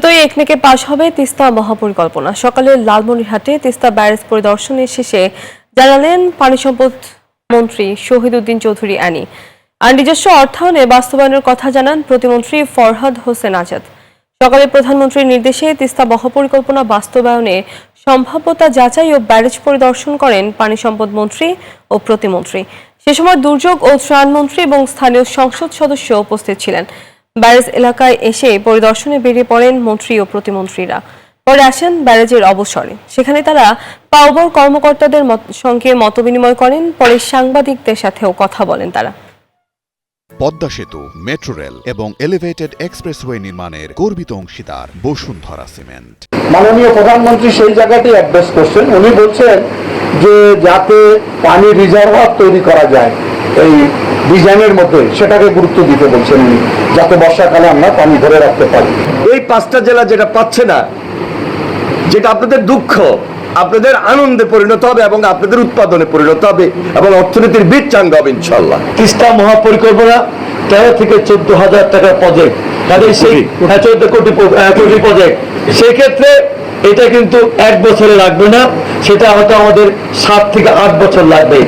দ্রুতই একনেকে পাশ হবে তিস্তা মহাপরিকল্পনা। সকালে লালমনিরহাটে তিস্তা ব্যারেজ পরিদর্শনের শেষে জানালেন পানি সম্পদ মন্ত্রী শহীদ উদ্দিন চৌধুরী অ্যানি। আর নিজস্ব অর্থায়নে বাস্তবায়নের কথা জানান প্রতিমন্ত্রী ফরহাদ হোসেন আজাদ। সকালে প্রধানমন্ত্রীর নির্দেশে তিস্তা মহাপরিকল্পনা বাস্তবায়নে সম্ভাব্যতা যাচাই ও ব্যারেজ পরিদর্শন করেন পানি সম্পদ মন্ত্রী ও প্রতিমন্ত্রী। সে সময় দুর্যোগ ও ত্রাণ মন্ত্রী এবং স্থানীয় সংসদ সদস্য উপস্থিত ছিলেন। ব্যারেজ এলাকায় এসে পরিদর্শনে বেরিয়ে পড়েন মন্ত্রী ও প্রতিমন্ত্রীরা। পরে আসেন ব্যারেজের অবসরে। সেখানে তারা পাওবর কর্মকর্তাদের সঙ্গে মতবিনিময় করেন। পরে সাংবাদিকদের সাথেও কথা বলেন তারা। পদ্মা সেতু, মেট্রো রেল এবং এলিভেটেড এক্সপ্রেসওয়ে নির্মাণের গর্বিত অংশীদার বসুন্ধরা সিমেন্ট। মাননীয় প্রধানমন্ত্রী সেই জায়গাটি অ্যাড্রেস করছেন। উনি বলছেন যে যাতে পানি রিজার্ভার তৈরি করা যায় এই ডিজাইনের মধ্যে, সেটাকে গুরুত্ব দিতে বলছেন উনি, যাতে বর্ষাকালে আমরা পানি ধরে রাখতে পারি। এই 5টা জেলা যেটা পাচ্ছে না, যেটা আপনাদের দুঃখ, আপনাদের আনন্দে পরিণত হবে এবং আপনাদের উৎপাদনে পরিণত হবে এবং অর্থনীতির বীজ চাঙ্গা হবে ইনশাল্লাহ। তিস্তা মহাপরিকল্পনা 13 থেকে 14,000 টাকার প্রজেক্ট, তাদের সেই 14 কোটি প্রজেক্ট। সেক্ষেত্রে এটা কিন্তু 1 বছরে লাগবে না, সেটা হয়তো আমাদের 7 থেকে 8 বছর লাগবে।